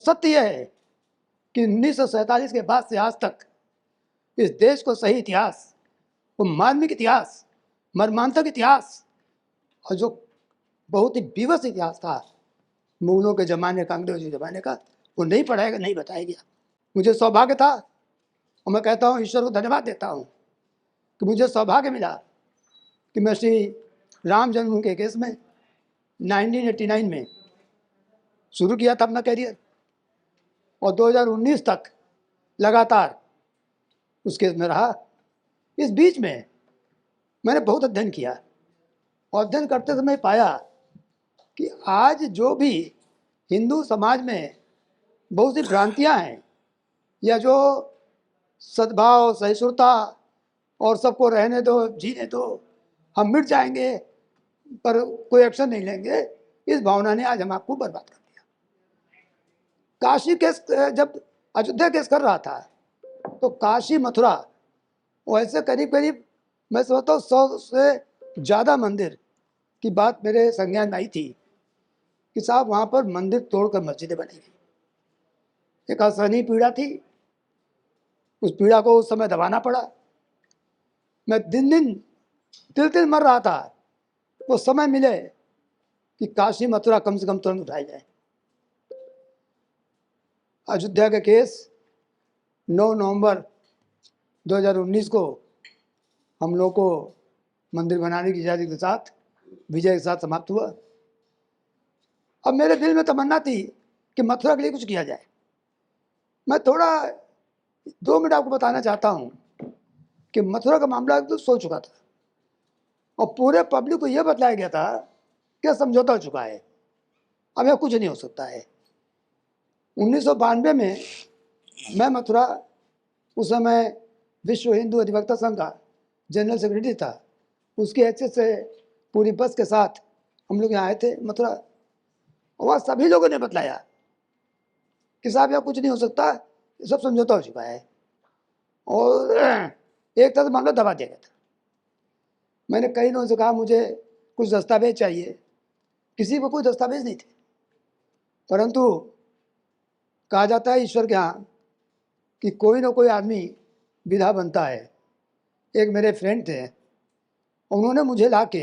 सत्य यह है कि 1947 के बाद से आज तक इस देश को सही इतिहास, वो मार्मिक इतिहास, मर्मांतक इतिहास, और जो बहुत ही विवश इतिहास था मुगलों के ज़माने का, अंग्रेजों के ज़माने का, वो नहीं पढ़ाएगा, नहीं बताया गया। मुझे सौभाग्य था, और मैं कहता हूँ ईश्वर को धन्यवाद देता हूँ कि मुझे सौभाग्य मिला कि मैं श्री राम जन्मभूमि के केस में 1989 में शुरू किया था अपना कैरियर, और 2019 तक लगातार उस केस में रहा। इस बीच में मैंने बहुत अध्ययन किया, और अध्ययन करते समय पाया कि आज जो भी हिंदू समाज में बहुत सी भ्रांतियां हैं, या जो सद्भाव, सहिष्णुता और सबको रहने दो, जीने दो, हम मिट जाएंगे पर कोई एक्शन नहीं लेंगे, इस भावना ने आज हम आपको बर्बाद कर दिया। काशी केस, जब अयोध्या केस कर रहा था तो काशी मथुरा वैसे करीब करीब मैं समझता हूँ 100 से ज़्यादा मंदिर की बात मेरे संज्ञान में आई थी कि साहब वहाँ पर मंदिर तोड़कर मस्जिदें बनेगी। एक असहनीय पीड़ा थी, उस पीड़ा को उस समय दबाना पड़ा। मैं दिन दिन तिल तिल मर रहा था, वो समय मिले कि काशी मथुरा कम से कम तुरंत उठाई जाए। अयोध्या का केस 9 नवंबर 2019 को हम लोग को मंदिर बनाने की इजाज़त के साथ, विजय के साथ समाप्त हुआ। अब मेरे दिल में तमन्ना थी कि मथुरा के लिए कुछ किया जाए। मैं थोड़ा 2 मिनट आपको बताना चाहता हूँ कि मथुरा का मामला तो सोच चुका था, और पूरे पब्लिक को यह बतलाया गया था कि समझौता हो चुका है, अब यह कुछ नहीं हो सकता है। 1992 में मैं मथुरा, उस समय विश्व हिंदू अधिवक्ता संघ का जनरल सेक्रेटरी था, उसकी हैसियत से पूरी बस के साथ हम लोग यहाँ आए थे मथुरा, और वहाँ सभी लोगों ने बतलाया कि साहब यह कुछ नहीं हो सकता, सब समझौता हो चुका है, और एक तरह से मामला दबा दिया गया था। मैंने कई लोगों से कहा मुझे कुछ दस्तावेज चाहिए, किसी को कोई दस्तावेज नहीं थे, परंतु कहा जाता है ईश्वर के यहाँ कि कोई ना कोई आदमी विधा बनता है। एक मेरे फ्रेंड थे, उन्होंने मुझे ला के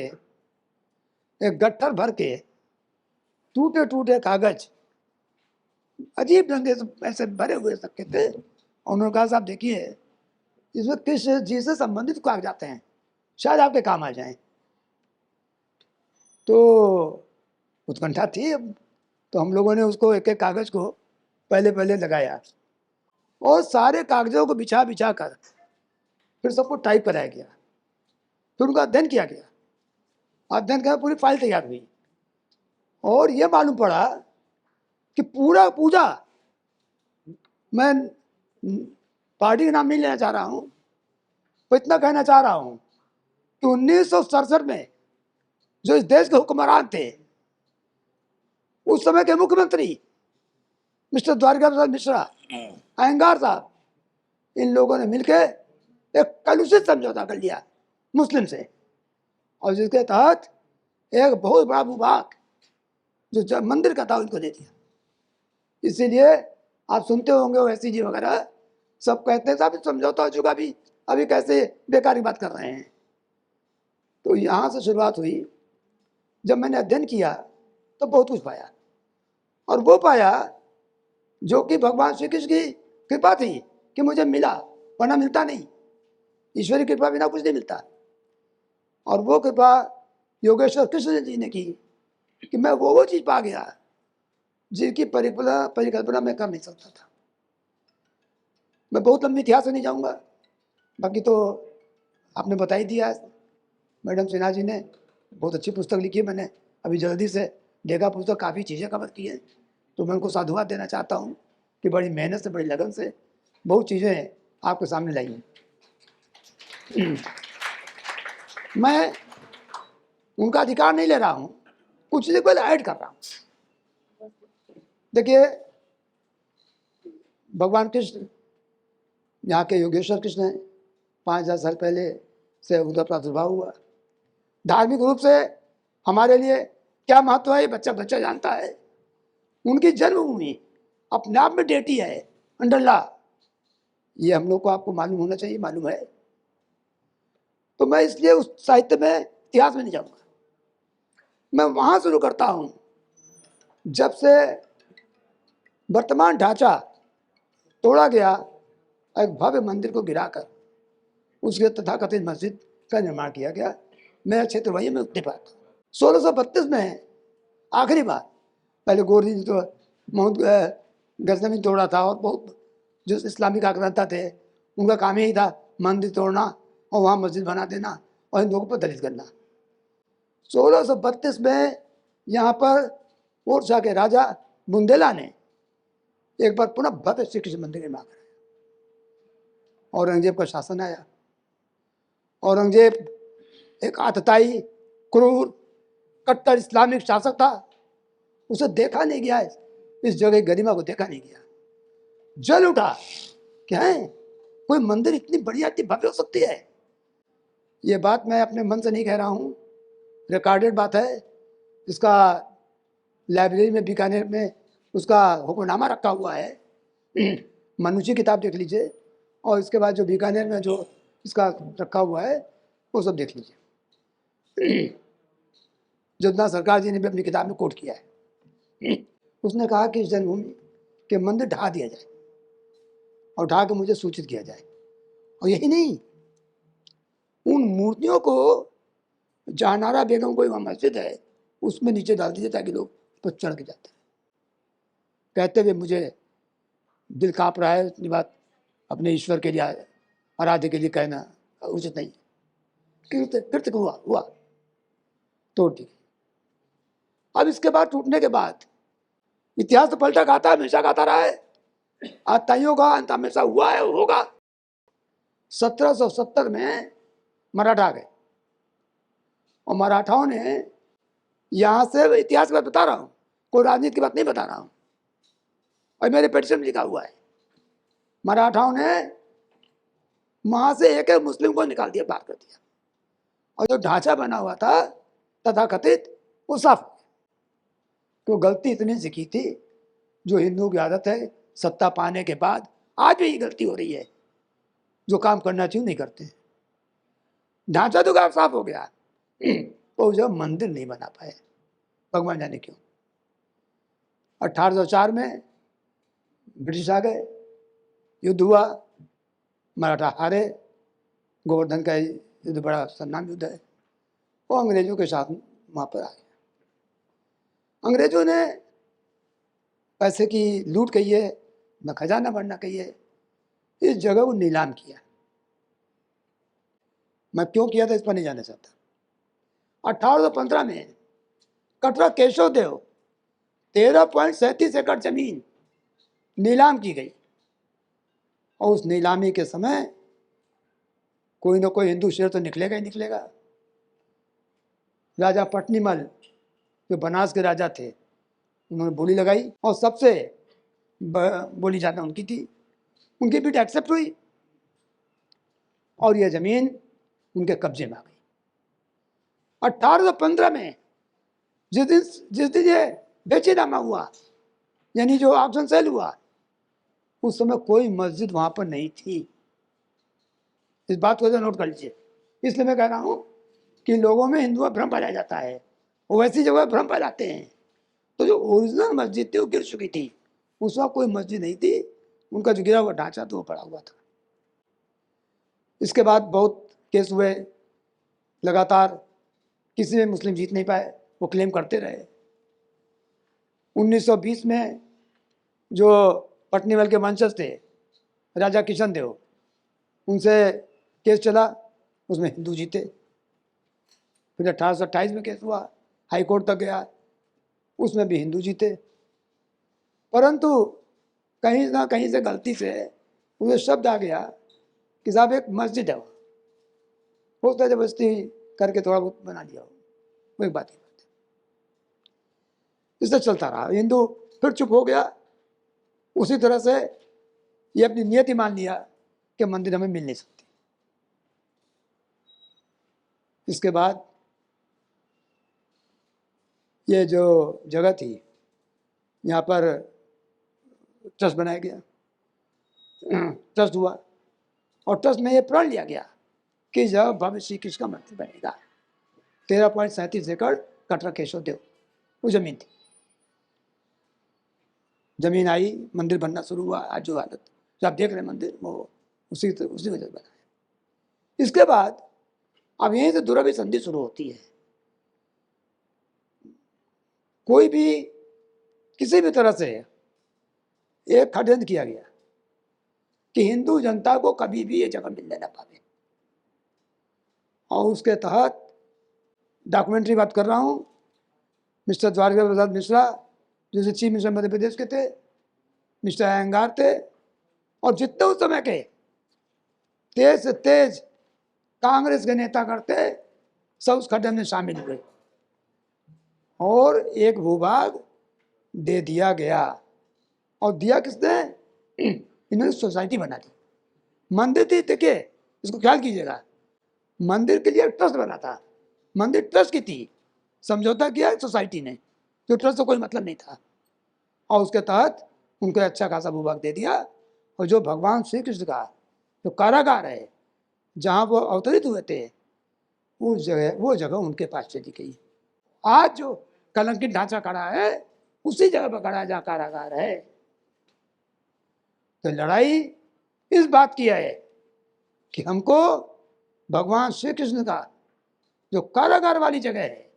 एक गट्ठर भर के टूटे टूटे कागज अजीब ढंग से ऐसे भरे हुए सबके थे, और उन्होंने कहा साहब देखिए इसमें किस चीज़ से संबंधित कागजात हैं, शायद आपके काम आ जाएं। तो उत्कंठा थी, अब तो हम लोगों ने उसको एक एक कागज को पहले पहले लगाया, और सारे कागजों को बिछा बिछा कर फिर सबको टाइप कराया गया, फिर उनका अध्ययन किया गया। अध्ययन का पूरी फाइल तैयार हुई, और यह मालूम पड़ा कि पूरा पूजा, मैं पार्टी का नाम नहीं लेना चाह रहा हूँ, तो इतना कहना चाह रहा हूँ कि 1967 में जो इस देश के हुक्मरान थे, उस समय के मुख्यमंत्री मिस्टर द्वारका प्रसाद मिश्रा, अहंगार साहब, इन लोगों ने मिलकर एक कलुषित समझौता कर लिया मुस्लिम से, और जिसके तहत एक बहुत बड़ा भूभाग जो मंदिर का था उनको दे दिया। इसीलिए आप सुनते होंगे ओवैसी जी वगैरह सब कहते हैं साहब समझौता हो चुका, भी अभी कैसे बेकार की बात कर रहे हैं। तो यहाँ से शुरुआत हुई। जब मैंने अध्ययन किया तो बहुत कुछ पाया, और वो पाया जो कि भगवान श्री कृष्ण की कृपा थी कि मुझे मिला, वरना मिलता नहीं। ईश्वरी कृपा बिना कुछ नहीं मिलता, और वो कृपा योगेश्वर कृष्ण जी ने की कि मैं वो चीज़ पा गया जिनकी परिकल्पना मैं कर नहीं सकता था। मैं बहुत लंबी इतिहास से नहीं जाऊंगा, बाकी तो आपने बता ही दिया। मैडम सिन्हा जी ने बहुत अच्छी पुस्तक लिखी है, मैंने अभी जल्दी से देखा पुस्तक, काफ़ी चीज़ें कवर की है, तो मैं उनको साधुवाद देना चाहता हूँ कि बड़ी मेहनत से, बड़ी लगन से बहुत चीज़ें आपके सामने लाई हैं। मैं उनका अधिकार नहीं ले रहा हूँ, कुछ चीज़ें पहले ऐड कर रहा हूँ। देखिए भगवान कृष्ण यहाँ के योगेश्वर कृष्ण हैं, 5000 साल पहले से उनका प्रादुर्भाव हुआ, धार्मिक रूप से हमारे लिए क्या महत्व है ये बच्चा बच्चा जानता है। उनकी जन्मभूमि अपने आप में डेटी है, अंडरला, ये हम लोग को आपको मालूम होना चाहिए, मालूम है। तो मैं इसलिए उस साहित्य में, इतिहास में नहीं जाऊंगा। मैं वहां शुरू करता हूं जब से वर्तमान ढांचा तोड़ा गया, एक भव्य मंदिर को गिराकर उसके तथाकथित मस्जिद का निर्माण किया गया। मेरा क्षेत्र वही, मैं उतने पाता हूँ। 1632 में आखिरी बार, पहले गोरजी तो मोहम्मद गजनवी तोड़ा था, और बहुत जो इस्लामिक आक्रांता थे उनका काम यही था मंदिर तोड़ना और वहाँ मस्जिद बना देना और हिंदुओं को दलित करना। 1632 में यहाँ पर ओरछा के राजा बुंदेला ने एक बार पुनः भव्य श्री कृष्ण मंदिर निर्माण कराया। औरंगजेब का शासन आया। औरंगजेब एक आतताई, क्रूर, कट्टर इस्लामिक शासक था। उसे देखा नहीं गया, इस जगह गरिमा को देखा नहीं गया। जल उठा, क्या है कोई मंदिर इतनी बढ़िया, इतनी भव्य हो सकती है? ये बात मैं अपने मन से नहीं कह रहा हूँ, रिकॉर्डेड बात है। इसका लाइब्रेरी में बीकानेर में उसका हुक्मनामा रखा हुआ है। मनुष्य किताब देख लीजिए, और इसके बाद जो बीकानेर में जो इसका रखा हुआ है वो सब देख लीजिए। जोधना सरकार जी ने भी अपनी किताब में कोट किया है। उसने कहा कि इस जन्मभूमि के मंदिर ढा दिया जाए और ढा के मुझे सूचित किया जाए। और यही नहीं, उन मूर्तियों को, जहानारा बेगम कोई वहाँ मस्जिद है उसमें नीचे डाल दीजिए ताकि लोग पर चढ़ के जाते हैं। कहते हुए मुझे दिल काँप रहा है, इतनी बात अपने ईश्वर के लिए, आराध्य के लिए कहना उचित नहीं। फिर तक हुआ तोड़ दी। अब इसके बाद, टूटने के बाद, इतिहास तो पलटा खाता है, हमेशा गाता रहा है, आताइयों का अंत हमेशा हुआ है, होगा। 1770 में मराठा आ गए, और मराठाओं ने, यहाँ से इतिहास की बात बता रहा हूँ, कोई राजनीति की बात नहीं बता रहा हूँ, और मेरे पेटिशन में लिखा हुआ है, मराठाओं ने वहां से एक मुस्लिम को निकाल दिया, बाहर कर दिया, और जो ढांचा बना हुआ था तथाकथित वो साफ। तो गलती इतनी सी की थी, जो हिंदुओं की आदत है, सत्ता पाने के बाद आज भी ये गलती हो रही है, जो काम करना चाहिए नहीं करते। ढांचा तो साफ हो गया, तो जब मंदिर नहीं बना पाए, भगवान जाने क्यों। 1804 में ब्रिटिश आ गए, युद्ध हुआ, मराठा हारे, गोवर्धन का युद्ध बड़ा सन्नाम युद्ध है, वो अंग्रेजों के साथ वहाँ पर आ गए। अंग्रेजों ने पैसे की लूट कही है, न खजाना बढ़ना कही है, इस जगह को नीलाम किया। मैं क्यों किया था इस पर नहीं जाना चाहता। 1815 में कटरा केशव देव 13.37 एकड़ जमीन नीलाम की गई, और उस नीलामी के समय कोई ना कोई हिंदू शेर तो निकलेगा ही निकलेगा। राजा पटनीमल जो बनास के राजा थे, उन्होंने बोली लगाई, और सबसे बोली ज़्यादा उनकी थी, उनकी बिट एक्सेप्ट हुई, और यह जमीन उनके कब्जे में आ गई। 1815 में जिस दिन ये बेचीनामा हुआ, यानी जो ऑक्शन सेल हुआ, उस समय कोई मस्जिद वहां पर नहीं थी। इस बात को नोट कर लीजिए। इसलिए मैं कह रहा हूं कि लोगों में हिंदुओं भ्रम फैलाया जाता है, वो वैसी जगह भ्रम फैलाते हैं। तो जो ओरिजिनल मस्जिद थी वो गिर चुकी थी, उस वक्त कोई मस्जिद नहीं थी, उनका जो गिरा हुआ ढांचा तो वो पड़ा हुआ था। इसके बाद बहुत केस हुए, लगातार किसी में मुस्लिम जीत नहीं पाए, वो क्लेम करते रहे। 1920 में जो पटनीमल के वंशज थे, राजा किशन देव, उनसे केस चला, उसमें हिंदू जीते। फिर 1828 में केस हुआ, हाई कोर्ट तक गया, उसमें भी हिंदू जीते। परंतु कहीं ना कहीं से गलती से उसे शब्द आ गया कि साहब एक मस्जिद है, वो जबरदस्ती करके थोड़ा बहुत बना लिया, वो एक बात ही बात है। इससे चलता रहा, हिंदू फिर चुप हो गया। उसी तरह से ये अपनी नियति मान लिया कि मंदिर हमें मिल नहीं सकती। इसके बाद ये जो जगह थी यहाँ पर ट्रस्ट बनाया गया, ट्रस्ट हुआ और ट्रस्ट में ये प्रण लिया गया कि जब भविष्य श्री कृष्ण का मंदिर बनेगा 13.37 एकड़ कटरा केशव देव वो जमीन थी। जमीन आई, मंदिर बनना शुरू हुआ। आज जो हालत जो आप देख रहे हैं मंदिर वो उसी वजह से बना है। इसके बाद अब यहीं से दुराभिसंधि शुरू होती है। कोई भी किसी भी तरह से एक षड्यंत्र किया गया कि हिंदू जनता को कभी भी ये जगह मिलने ना पावे, और उसके तहत डॉक्यूमेंट्री बात कर रहा हूँ, मिस्टर द्वारका प्रसाद मिश्रा जो चीफ मिनिस्टर मध्य प्रदेश के थे, मिस्टर अयंगार थे, और जितने उस समय के तेज से तेज कांग्रेस के नेता करते सब उस षड्यंत्र में शामिल हुए और एक भूभाग दे दिया गया। और दिया किसने? इन्होंने सोसाइटी बना दी। मंदिर थी, देखिए इसको ख्याल कीजिएगा, मंदिर के लिए ट्रस्ट बना था, मंदिर ट्रस्ट की थी, समझौता किया सोसाइटी ने, जो ट्रस्ट से कोई मतलब नहीं था, और उसके तहत उनको अच्छा खासा भूभाग दे दिया। और जो भगवान श्री कृष्ण का जो कारागार है जहाँ वो अवतरित हुए थे वो जगह उनके पास चली गई। आज जो कलंकित ढांचा खड़ा है उसी जगह पर खड़ा है जहाँ कारागार है। तो लड़ाई इस बात की है कि हमको भगवान श्री कृष्ण का जो कारागार वाली जगह है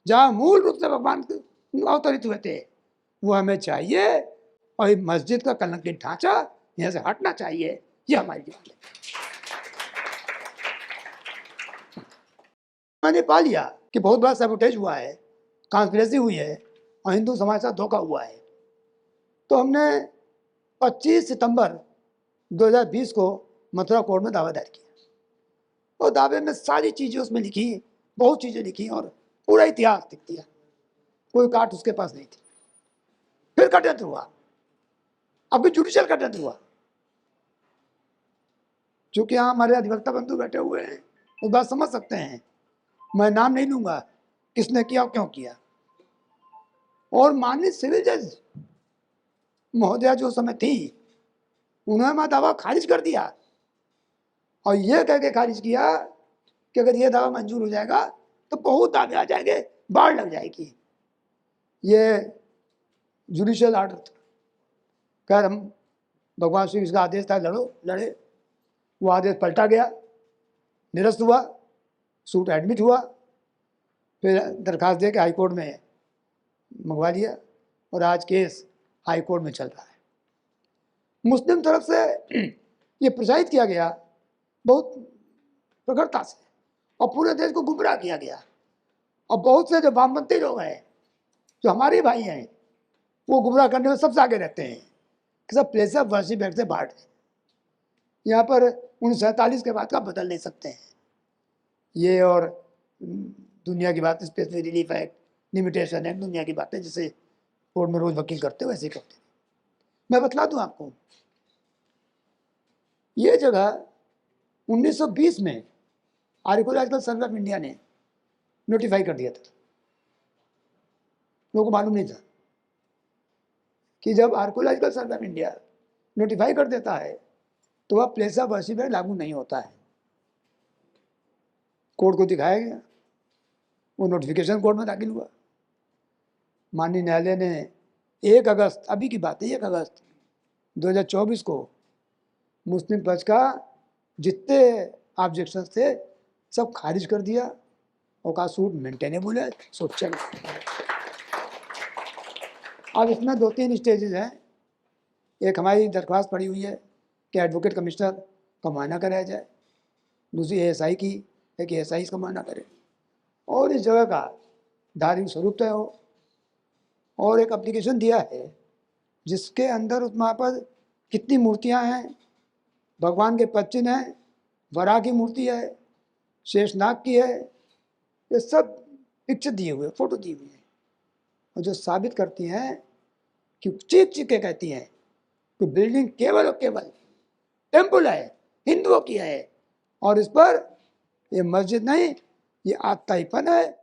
जहाँ मूल रूप से भगवान अवतरित हुए थे वो हमें चाहिए, और मस्जिद का कलंकित ढांचा यहाँ से हटना चाहिए। ये हमारी डिमांड है। मैंने पा लिया कि बहुत बड़ा सैबोटेज हुआ है, कॉन्स्पिरेसी हुई है और हिंदू समाज के साथ धोखा हुआ है। तो हमने 25 सितंबर 2020 को मथुरा कोर्ट में दावा दायर किया और दावे में सारी चीज़ें उसमें लिखी, बहुत चीज़ें लिखी और पूरा इतिहास लिख दिया, कोई काट उसके पास नहीं थी। फिर षड्यंत्र हुआ, अब भी जुडिशियल षड्यंत्र हुआ। चूंकि यहाँ हमारे अधिवक्ता बंधु बैठे हुए हैं वो बात समझ सकते हैं, मैं नाम नहीं लूंगा किसने किया और क्यों किया। और माननीय सिविल जज महोदया जो समय थी उन्होंने मेरा दावा खारिज कर दिया और ये कह के खारिज किया कि अगर ये दावा मंजूर हो जाएगा तो बहुत दावे आ जाएंगे, बाढ़ लग जाएगी। ये जुडिशियल ऑर्डर था। खैर हम भगवान श्री कृष्ण का आदेश था लड़े, वो आदेश पलटा गया, निरस्त हुआ, सूट एडमिट हुआ, फिर दरखास्त दे के हाई कोर्ट में मंगवा लिया और आज केस हाई कोर्ट में चल रहा है। मुस्लिम तरफ से ये प्रचारित किया गया बहुत प्रखरता से और पूरे देश को गुमराह किया गया, और बहुत से जो वामपंथी लोग हैं जो हमारे भाई हैं वो गुमराह करने में सबसे आगे रहते हैं कि सब प्लेस ऑफ वर्शिप एक्ट से बाहर है। यहाँ पर 1947 के बाद का बदल नहीं सकते हैं ये, और दुनिया की बात, specially relief act, limitation act, दुनिया की बातें जैसे कोर्ट में रोज वकील करते हो वैसे ही करते हैं। मैं बतला दूं आपको, ये जगह 1920 में आर्कियोलॉजिकल सर्वे ऑफ इंडिया ने नोटिफाई कर दिया था। लोगों को मालूम नहीं था कि जब archaeological survey of India notify कर देता है तो वह प्लेस ऑफ वर्शिप एक्ट लागू नहीं होता है। कोर्ट को दिखाया गया, वो नोटिफिकेशन कोर्ट में दाखिल हुआ। माननीय न्यायालय ने 1 अगस्त, अभी की बात है, 1 अगस्त 2024 को मुस्लिम पक्ष का जितने ऑब्जेक्शन थे सब खारिज कर दिया और कहा सूट मेंटेनेबल है, सूट चल। अब इसमें 2-3 स्टेजेस हैं। एक हमारी दरख्वास्त पड़ी हुई है कि एडवोकेट कमिश्नर का मायना कराया जाए, दूसरी एएसआई की है कि एएसआई इसका मायना करे, और इस जगह का धार्मिक स्वरूप तय हो। और एक एप्लीकेशन दिया है जिसके अंदर उस वहाँ पर कितनी मूर्तियाँ हैं, भगवान के 5 चिन्ह हैं, वराह की मूर्ति है, शेषनाग की है, ये सब पिक्चर दिए हुए, फोटो दी हुई है, और जो साबित करती हैं कि चीख के कहती हैं कि बिल्डिंग केवल और केवल टेम्पल है, हिंदुओं की है, और इस पर ये मस्जिद नहीं, ये आत्ताईपन है,